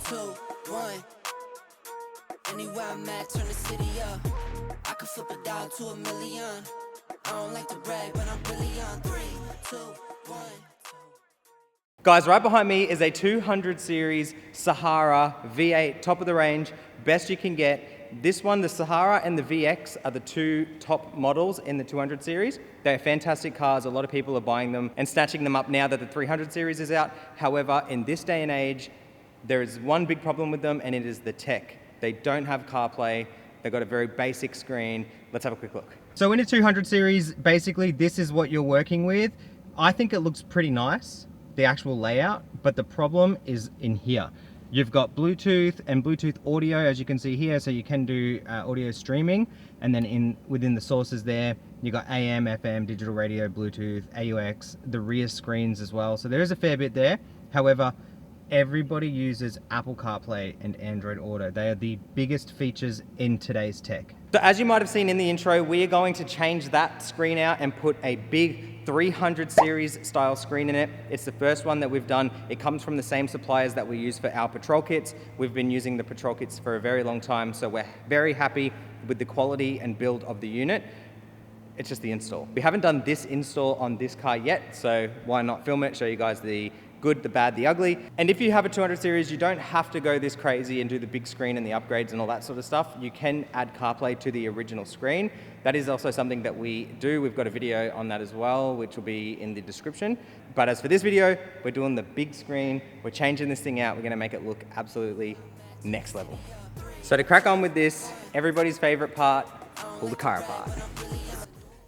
2, 1. Anywhere I'm at, turn the city up. I could flip a dollar to $1 million. I don't like to brag, but I'm really on 3, 2, 1. Guys, right behind me is a 200 series Sahara V8, top of the range, best you can get. This one, the Sahara and the VX, are the two top models in the 200 series. They're fantastic cars. A lot of people are buying them and snatching them up now that the 300 series is out. However, in this day and age, there is one big problem with them, and it is the tech. They don't have CarPlay. They've got a very basic screen. Let's have a quick look. So in a 200 series, basically this is what you're working with. I think it looks pretty nice, the actual layout, but the problem is in here. You've got Bluetooth and Bluetooth audio, as you can see here, so you can do audio streaming, and then within the sources there, you got AM, FM, digital radio, Bluetooth, AUX, the rear screens as well. So there is a fair bit there. However, everybody uses Apple CarPlay and Android Auto. They are the biggest features in today's tech. So as you might have seen in the intro, we are going to change that screen out and put a big 300 series style screen in it. It's the first one that we've done. It comes from the same suppliers that we use for our patrol kits. We've been using the patrol kits for a very long time, so we're very happy with the quality and build of the unit. It's just the install. We haven't done this install on this car yet, so why not film it, show you guys the good, the bad, the ugly. And if you have a 200 series, you don't have to go this crazy and do the big screen and the upgrades and all that sort of stuff. You can add CarPlay to the original screen. That is also something that we do. We've got a video on that as well, which will be in the description. But as for this video, we're doing the big screen. We're changing this thing out. We're gonna make it look absolutely next level. So to crack on with this, everybody's favorite part, pull the car apart.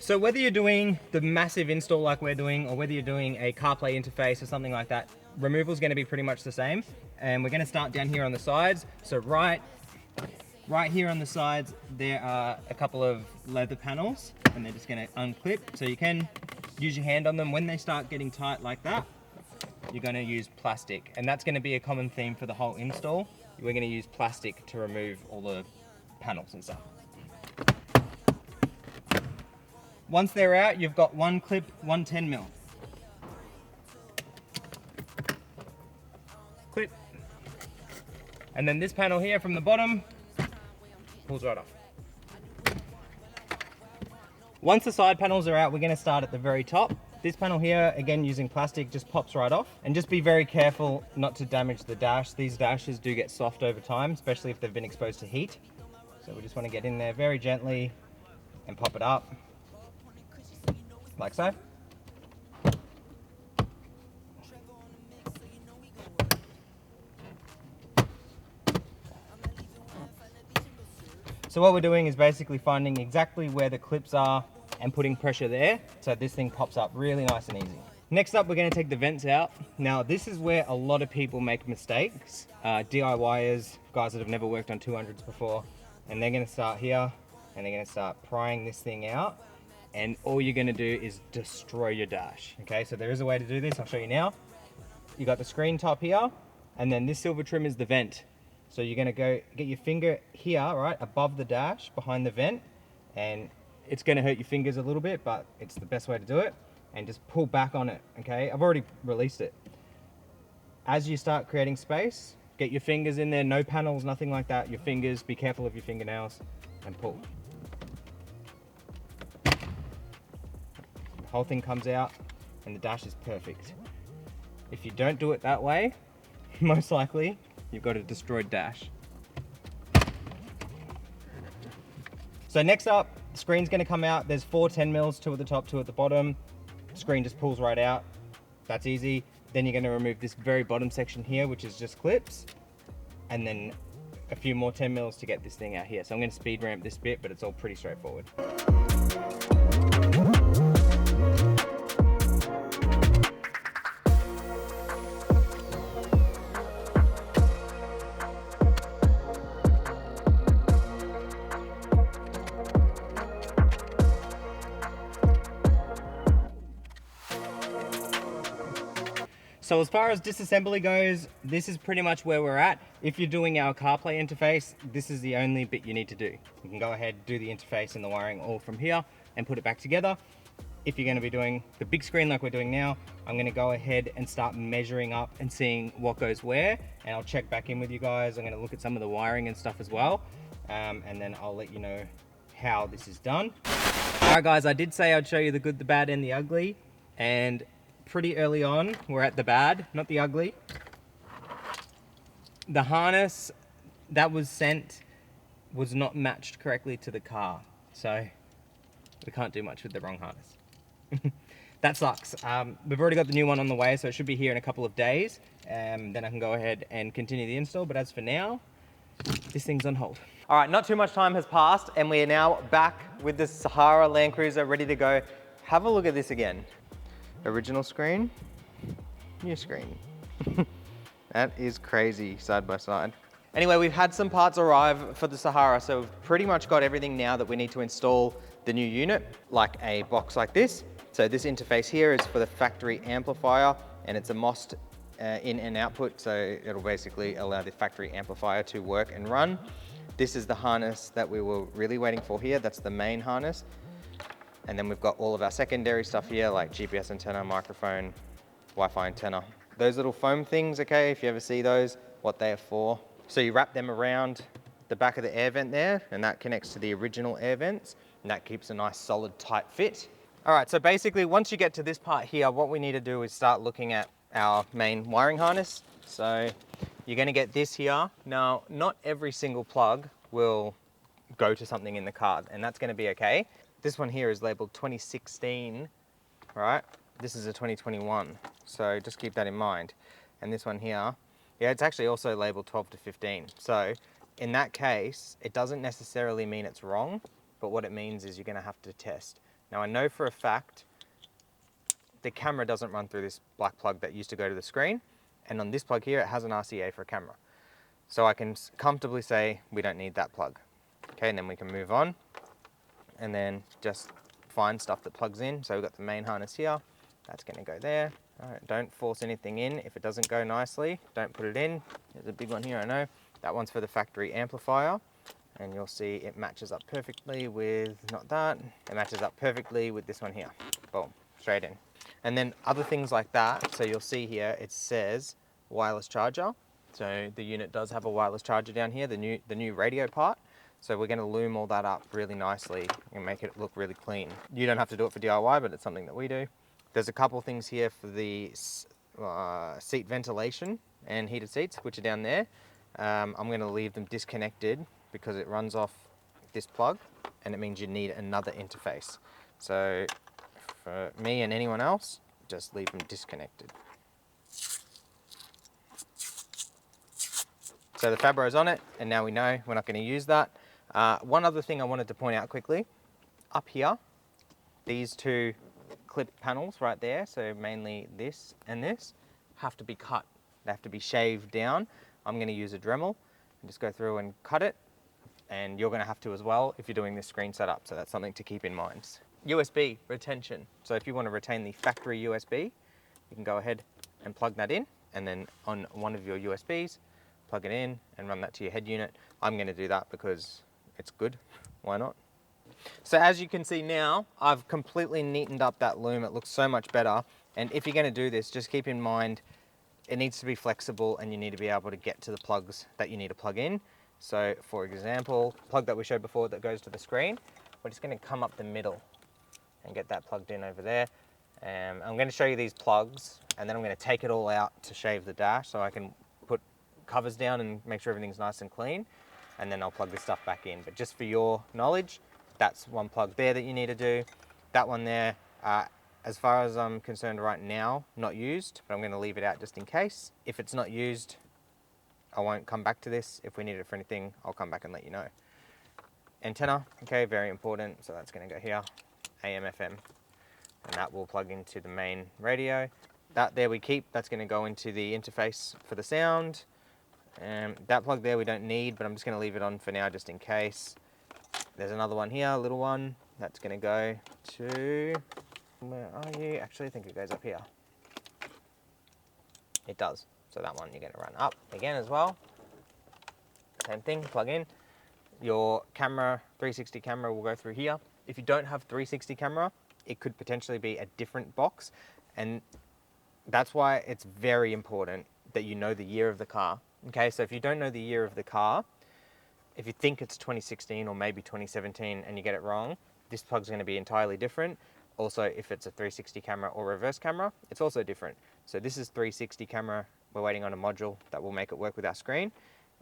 So whether you're doing the massive install like we're doing, or whether you're doing a CarPlay interface or something like that, removal is going to be pretty much the same. And we're going to start down here on the sides. So right here on the sides, there are a couple of leather panels, and they're just going to unclip. So you can use your hand on them. When they start getting tight like that, you're going to use plastic. And that's going to be a common theme for the whole install. We're going to use plastic to remove all the panels and stuff. Once they're out, you've got one clip, one 10mm. Clip. And then this panel here from the bottom pulls right off. Once the side panels are out, we're going to start at the very top. This panel here, again using plastic, just pops right off. And just be very careful not to damage the dash. These dashes do get soft over time, especially if they've been exposed to heat. So we just want to get in there very gently and pop it up. Like so. So what we're doing is basically finding exactly where the clips are and putting pressure there, so this thing pops up really nice and easy. Next up, we're going to take the vents out. Now this is where a lot of people make mistakes. DIYers, guys that have never worked on 200s before, and they're going to start here and they're going to start prying this thing out. And all you're going to do is destroy your dash. Okay, so there is a way to do this. I'll show you now. You got the screen top here, and then this silver trim is the vent. So you're going to go get your finger here, right, above the dash, behind the vent, and it's going to hurt your fingers a little bit, but it's the best way to do it. And just pull back on it. Okay, I've already released it. As you start creating space, get your fingers in there. No panels, nothing like that. Your fingers. Be careful of your fingernails, and pull. The whole thing comes out and the dash is perfect. If you don't do it that way, most likely you've got a destroyed dash. So next up, the screen's going to come out. There's 4 10mm, 2 at the top, 2 at the bottom. The screen just pulls right out. That's easy. Then you're going to remove this very bottom section here, which is just clips, and then a few more 10mm to get this thing out here. So I'm going to speed ramp this bit, but it's all pretty straightforward. So as far as disassembly goes, this is pretty much where we're at. If you're doing our CarPlay interface, this is the only bit you need to do. You can go ahead, do the interface and the wiring all from here and put it back together. if you're going to be doing the big screen like we're doing now, I'm going to go ahead and start measuring up and seeing what goes where, and I'll check back in with you guys. I'm going to look at some of the wiring and stuff as well, and then I'll let you know how this is done. All right guys, I did say I'd show you the good, the bad and the ugly, and pretty early on we're at the bad, not the ugly. The harness that was sent was not matched correctly to the car, so we can't do much with the wrong harness. That sucks. We've already got the new one on the way, so it should be here in a couple of days. Then I can go ahead and continue the install, but as for now, this thing's on hold. All right, not too much time has passed, and we are now back with the Sahara Land Cruiser ready to go. Have a look at this again. Original screen, new screen. That is crazy, side by side. Anyway, we've had some parts arrive for the Sahara, so we've pretty much got everything now that we need to install the new unit, like a box like this. So this interface here is for the factory amplifier, and it's a MOST in and output, so it'll basically allow the factory amplifier to work and run. This is the harness that we were really waiting for here. That's the main harness. And then we've got all of our secondary stuff here, like GPS antenna, microphone, Wi-Fi antenna. Those little foam things, okay, if you ever see those, what they are for. So you wrap them around the back of the air vent there, and that connects to the original air vents, and that keeps a nice solid tight fit. All right, so basically once you get to this part here, what we need to do is start looking at our main wiring harness. So you're gonna get this here. Now, not every single plug will go to something in the card, and that's gonna be okay. This one here is labeled 2016, right? This is a 2021, so just keep that in mind. And this one here, yeah, it's actually also labeled 12 to 15. So in that case, it doesn't necessarily mean it's wrong, but what it means is you're gonna have to test. Now I know for a fact, the camera doesn't run through this black plug that used to go to the screen, and on this plug here, it has an RCA for a camera. So I can comfortably say we don't need that plug. Okay, and then we can move on, and then just find stuff that plugs in. So we've got the main harness here, that's gonna go there. All right, don't force anything in. If it doesn't go nicely, don't put it in. There's a big one here, I know. That one's for the factory amplifier, and you'll see it matches up perfectly with, not that, it matches up perfectly with this one here. Boom, straight in. And then other things like that, so you'll see here, it says wireless charger. So the unit does have a wireless charger down here, the new radio part. So we're gonna loom all that up really nicely and make it look really clean. You don't have to do it for DIY, but it's something that we do. There's a couple things here for the seat ventilation and heated seats, which are down there. I'm gonna leave them disconnected because it runs off this plug, and it means you need another interface. So for me and anyone else, just leave them disconnected. So the Fabro's on it, and now we know we're not gonna use that. One other thing I wanted to point out quickly, up here, these two clip panels right there, so mainly this and this, have to be cut. They have to be shaved down. I'm gonna use a Dremel and just go through and cut it, and you're gonna have to as well if you're doing this screen setup, so that's something to keep in mind. USB retention. So if you wanna retain the factory USB, you can go ahead and plug that in, and then on one of your USBs, plug it in and run that to your head unit. I'm gonna do that because it's good, why not? So as you can see now, I've completely neatened up that loom. It looks so much better. And if you're gonna do this, just keep in mind, it needs to be flexible and you need to be able to get to the plugs that you need to plug in. So for example, plug that we showed before that goes to the screen, we're just gonna come up the middle and get that plugged in over there. I'm gonna show you these plugs, and then I'm gonna take it all out to shave the dash so I can put covers down and make sure everything's nice and clean, and then I'll plug this stuff back in. But just for your knowledge, that's one plug there that you need to do. That one there, as far as I'm concerned right now, not used, but I'm gonna leave it out just in case. If it's not used, I won't come back to this. If we need it for anything, I'll come back and let you know. Antenna, okay, very important. So that's gonna go here, AM, FM, and that will plug into the main radio. That there we keep, that's gonna go into the interface for the sound. That plug there we don't need, but I'm just gonna leave it on for now just in case. There's another one here, a little one, that's gonna go to, where are you? Actually, I think it goes up here. It does. So that one you're gonna run up again as well. Same thing, plug in. Your camera, 360 camera will go through here. If you don't have 360 camera, it could potentially be a different box. And that's why it's very important that you know the year of the car. Okay, so if you don't know the year of the car, if you think it's 2016 or maybe 2017 and you get it wrong, this plug's going to be entirely different. Also, if it's a 360 camera or reverse camera, it's also different. So this is 360 camera. We're waiting on a module that will make it work with our screen.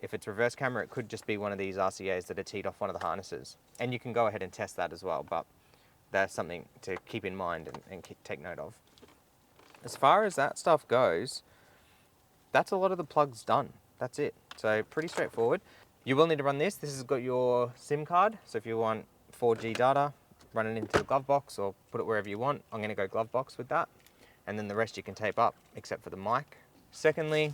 If it's reverse camera, it could just be one of these RCAs that are teed off one of the harnesses. And you can go ahead and test that as well, but that's something to keep in mind and take note of. As far as that stuff goes, that's a lot of the plugs done. That's it. So pretty straightforward. You will need to run this. This has got your SIM card. So if you want 4G data, run it into the glove box or put it wherever you want. I'm going to go glove box with that. And then the rest you can tape up except for the mic. Secondly,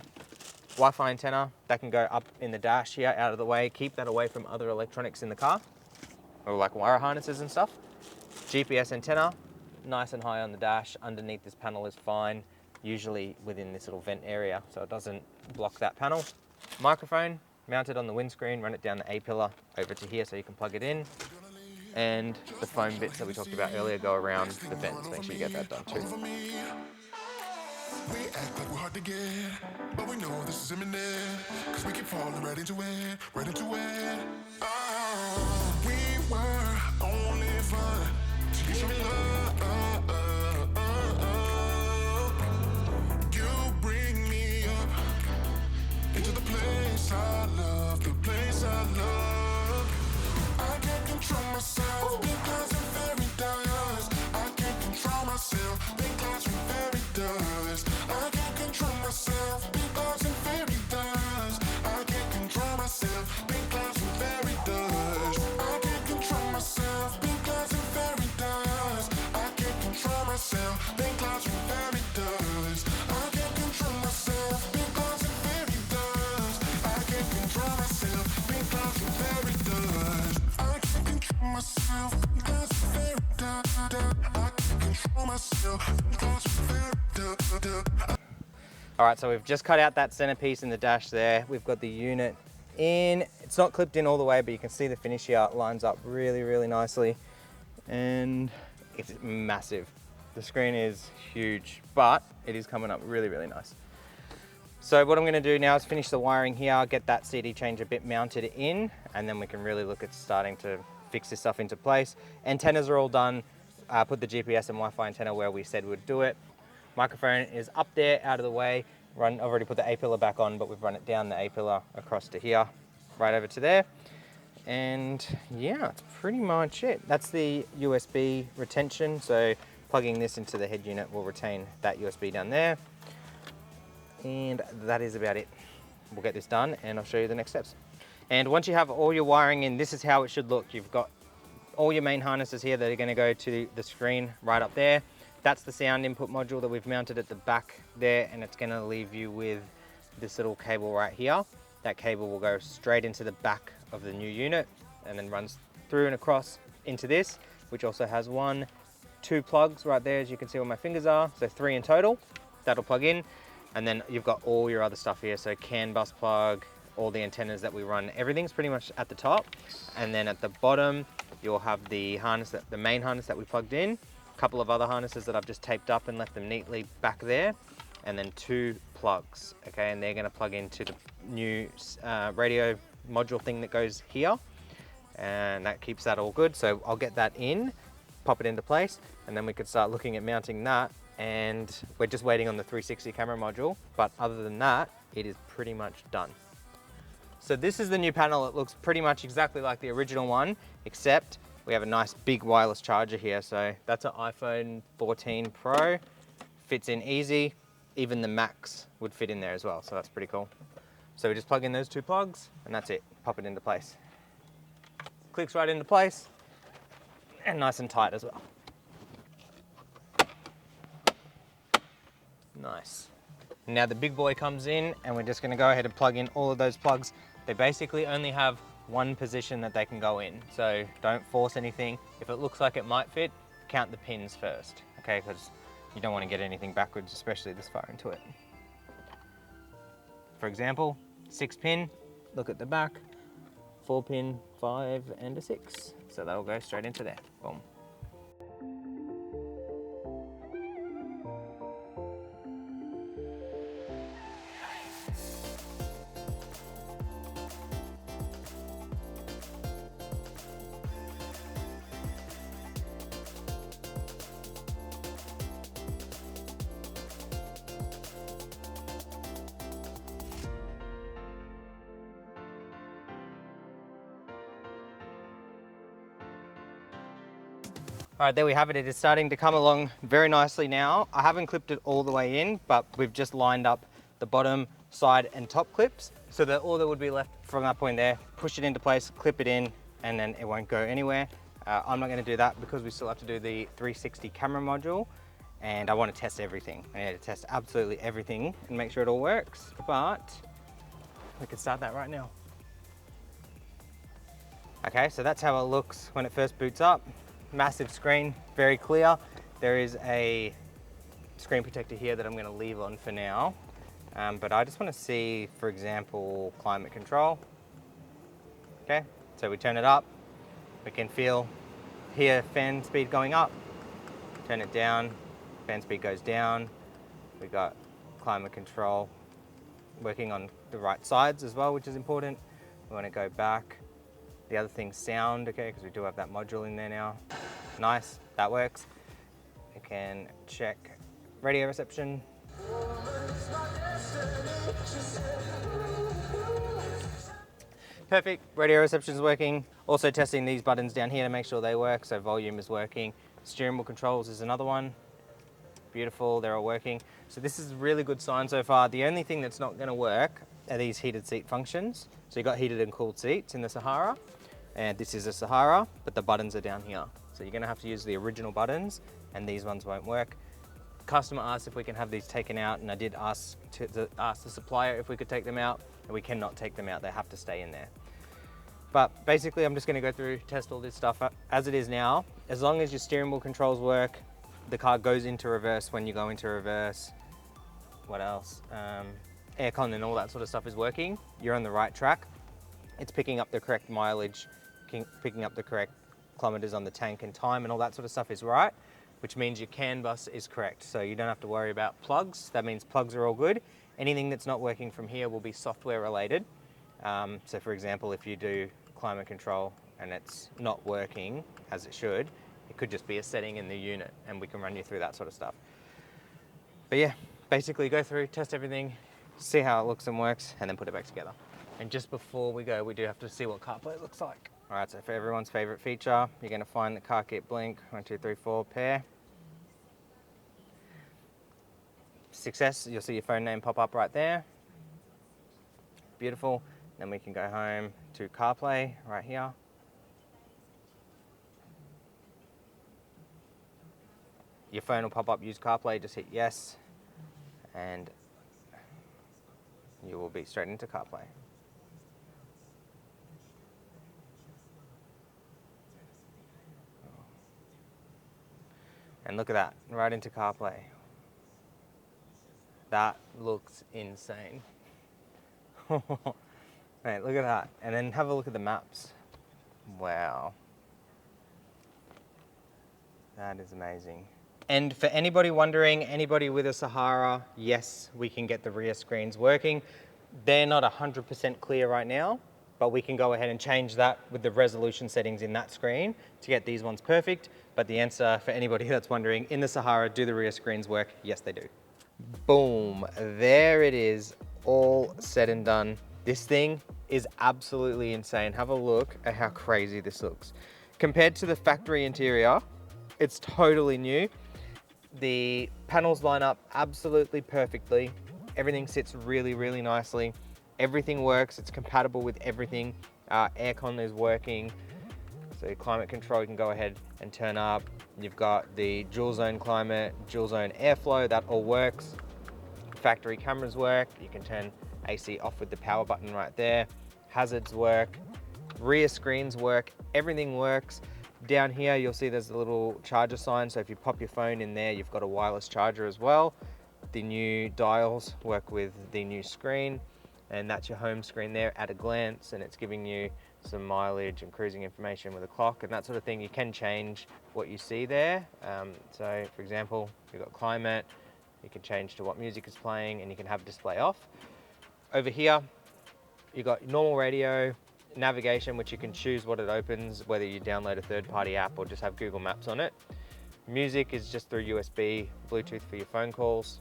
Wi-Fi antenna. That can go up in the dash here, out of the way. Keep that away from other electronics in the car, or like wire harnesses and stuff. GPS antenna, nice and high on the dash. Underneath this panel is fine, usually within this little vent area, so it doesn't block that panel. Microphone mounted on the windscreen, run it down the A-pillar over to here so you can plug it in. And the foam bits that we talked about earlier go around the vents. Make sure you get that done too. We act like we're hard to get, but we know this is imminent, cause we keep falling right into it, right into it. Oh, we were only fun till you show me love. You bring me up into the place I love, the place I love. I can't control myself because I'm very dust. I can't control myself because I'm very dust. I can't control myself because I'm very dust. I can't control myself because I'm very dust. I can't control myself because I'm very dust. I can't control myself because I'm very dust. I can't control myself because I'm very dust. I can't control myself because I'm very dust. I can't control myself because I'm very dust. I can't control myself because I'm very dust. All right, so we've just cut out that centerpiece in the dash there. We've got the unit in. It's not clipped in all the way, but you can see the finish here lines up really, really nicely. And it's massive. The screen is huge, but it is coming up really, really nice. So what I'm gonna do now is finish the wiring here, get that CD changer bit mounted in, and then we can really look at starting to fix this stuff into place. Antennas are all done. Put the GPS and Wi-Fi antenna where we said we'd do it. Microphone is up there, out of the way. I've already put the A-pillar back on, but we've run it down the A-pillar across to here, right over to there. And yeah, that's pretty much it. That's the USB retention. So plugging this into the head unit will retain that USB down there. And that is about it. We'll get this done and I'll show you the next steps. And once you have all your wiring in, this is how it should look. You've got all your main harnesses here that are going to go to the screen right up there. That's the sound input module that we've mounted at the back there, and it's going to leave you with this little cable right here. That cable will go straight into the back of the new unit and then runs through and across into this, which also has 2 plugs right there, as you can see where my fingers are, so 3 in total. That'll plug in, and then you've got all your other stuff here, so CAN bus plug, all the antennas that we run, everything's pretty much at the top, and then at the bottom you'll have the harness, the main harness that we plugged in, a couple of other harnesses that I've just taped up and left them neatly back there, and then 2 plugs, okay, and they're going to plug into the new radio module thing that goes here, and that keeps that all good. So I'll get that in, pop it into place, and then we could start looking at mounting that, and we're just waiting on the 360 camera module, but other than that, it is pretty much done. So this is the new panel. It looks pretty much exactly like the original one, except we have a nice big wireless charger here. So that's an iPhone 14 Pro, fits in easy. Even the Max would fit in there as well, so that's pretty cool. So we just plug in those 2 plugs and that's it, pop it into place. Clicks right into place and nice and tight as well. Nice. Now the big boy comes in and we're just gonna go ahead and plug in all of those plugs. They basically only have one position that they can go in, so don't force anything. If it looks like it might fit, count the pins first, okay? Because you don't want to get anything backwards, especially this far into it. For example, 6 pin, look at the back, 4 pin, 5 and a 6. So that'll go straight into there, boom. All right, there we have it. It is starting to come along very nicely now. I haven't clipped it all the way in, but we've just lined up the bottom, side and top clips so that all that would be left from that point there, push it into place, clip it in, and then it won't go anywhere. I'm not going to do that because we still have to do the 360 camera module, and I want to test everything. I need to test absolutely everything and make sure it all works, but we can start that right now. Okay, so that's how it looks when it first boots up. Massive screen, very clear. There is a screen protector here that I'm going to leave on for now. But I just want to see, for example, climate control. Okay, so we turn it up. We can hear fan speed going up. Turn it down, fan speed goes down. We got climate control working on the right sides as well, which is important. We want to go back. The other thing's sound, okay, because we do have that module in there now. Nice, that works. We can check radio reception. Perfect, radio reception is working. Also testing these buttons down here to make sure they work, so volume is working. Steering wheel controls is another one. Beautiful, they're all working. So this is a really good sign so far. The only thing that's not gonna work are these heated seat functions. So you've got heated and cooled seats in the Sahara, and this is a Sahara, but the buttons are down here. So you're gonna have to use the original buttons, and these ones won't work. Customer asked if we can have these taken out, and I did ask the supplier if we could take them out, and we cannot take them out, they have to stay in there. But basically I'm just gonna go through, test all this stuff as it is now. As long as your steering wheel controls work, the car goes into reverse when you go into reverse. What else? Aircon and all that sort of stuff is working. You're on the right track. It's picking up the correct mileage, picking up the correct kilometers on the tank and time and all that sort of stuff is right, which means your CAN bus is correct. So you don't have to worry about plugs. That means plugs are all good. Anything that's not working from here will be software related. So for example, if you do climate control and it's not working as it should, it could just be a setting in the unit and we can run you through that sort of stuff. But yeah, basically go through, test everything, see how it looks and works, and then put it back together. And just before we go, we do have to see what Carplay looks like. All right, so for everyone's favorite feature, you're gonna find the car kit blink, 1, 2, 3, 4 pair. Success, you'll see your phone name pop up right there. Beautiful. Then we can go home to Carplay right here. Your phone will pop up, use Carplay, just hit yes, and you will be straight into Carplay. And look at that, right into Carplay. That looks insane. Right, look at that. And then have a look at the maps. Wow. That is amazing. And for anybody wondering, anybody with a Sahara, yes, we can get the rear screens working. They're not 100% clear right now, but we can go ahead and change that with the resolution settings in that screen to get these ones perfect. But the answer for anybody that's wondering, in the Sahara, do the rear screens work? Yes, they do. Boom, there it is, all said and done. This thing is absolutely insane. Have a look at how crazy this looks. Compared to the factory interior, it's totally new. The panels line up absolutely perfectly. Everything sits really, really nicely. Everything works, it's compatible with everything. Aircon is working. So climate control, you can go ahead and turn up. You've got the dual zone climate, dual zone airflow, that all works. Factory cameras work. You can turn AC off with the power button right there. Hazards work, rear screens work, everything works. Down here, you'll see there's a little charger sign. So if you pop your phone in there, you've got a wireless charger as well. The new dials work with the new screen, and that's your home screen there at a glance, and it's giving you some mileage and cruising information with a clock and that sort of thing. You can change what you see there. So for example, you've got climate, you can change to what music is playing, and you can have display off. Over here, you've got normal radio, navigation, which you can choose what it opens, whether you download a third-party app or just have Google Maps on it. Music is just through USB, Bluetooth for your phone calls.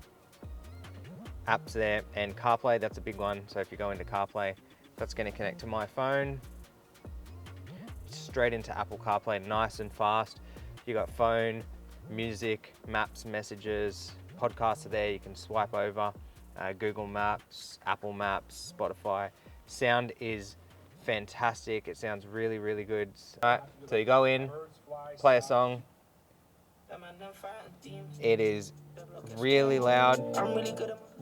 Apps there, and Carplay, that's a big one. So if you go into Carplay, that's going to connect to my phone, straight into Apple CarPlay, nice and fast. You got phone, music, maps, messages, podcasts are there, you can swipe over, Google Maps, Apple Maps, Spotify. Sound is fantastic, it sounds really, really good. All right, so you go in, play a song. It is really loud,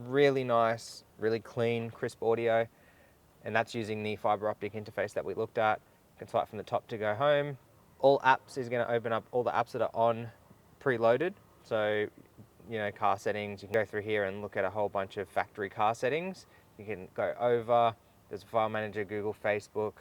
really nice, really clean, crisp audio, and that's using the fiber optic interface that we looked at. You can swipe from the top to go home. All apps is going to open up all the apps that are on preloaded. So, you know, car settings, you can go through here and look at a whole bunch of factory car settings. You can go over, there's a file manager, Google, Facebook,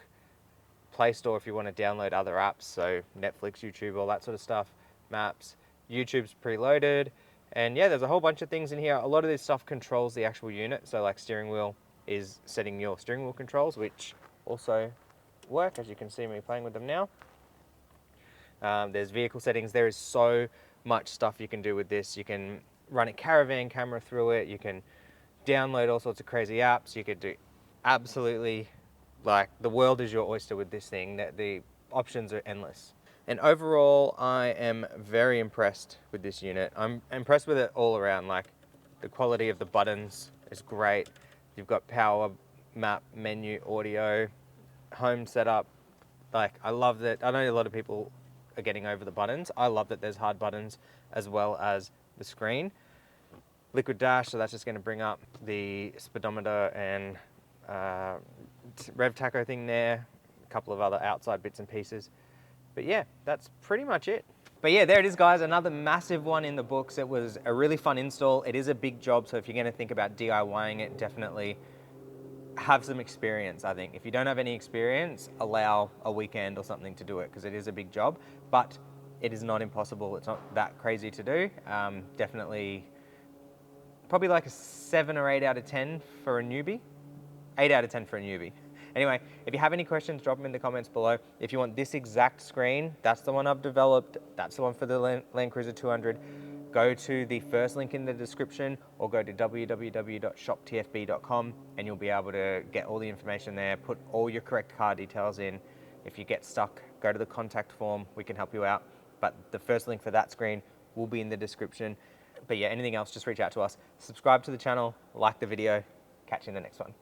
Play Store if you want to download other apps, so Netflix, YouTube, all that sort of stuff, maps. YouTube's preloaded, and yeah, there's a whole bunch of things in here. A lot of this stuff controls the actual unit, so like steering wheel is setting your steering wheel controls, which also work, as you can see me playing with them now. There's vehicle settings. There is so much stuff you can do with this. You can run a caravan camera through it. You can download all sorts of crazy apps. You could do absolutely, like, the world is your oyster with this thing. The options are endless. And overall, I am very impressed with this unit. I'm impressed with it all around. Like, the quality of the buttons is great. You've got power, map, menu, audio, home setup. Like, I love that. I know a lot of people are getting over the buttons. I love that there's hard buttons as well as the screen. Liquid dash, so that's just going to bring up the speedometer and rev tacho thing there. A couple of other outside bits and pieces. But yeah, that's pretty much it. But yeah, there it is, guys. Another massive one in the books. It was a really fun install. It is a big job, so if you're going to think about DIYing it, definitely have some experience, I think. If you don't have any experience, allow a weekend or something to do it, because it is a big job, but it is not impossible. It's not that crazy to do. Definitely, probably like a 7 or 8 out of 10 for a newbie. 8 out of 10 for a newbie. Anyway, if you have any questions, drop them in the comments below. If you want this exact screen, that's the one I've developed. That's the one for the Land Cruiser 200. Go to the first link in the description or go to www.shoptfb.com and you'll be able to get all the information there, put all your correct car details in. If you get stuck, go to the contact form, we can help you out. But the first link for that screen will be in the description. But yeah, anything else, just reach out to us. Subscribe to the channel, like the video. Catch you in the next one.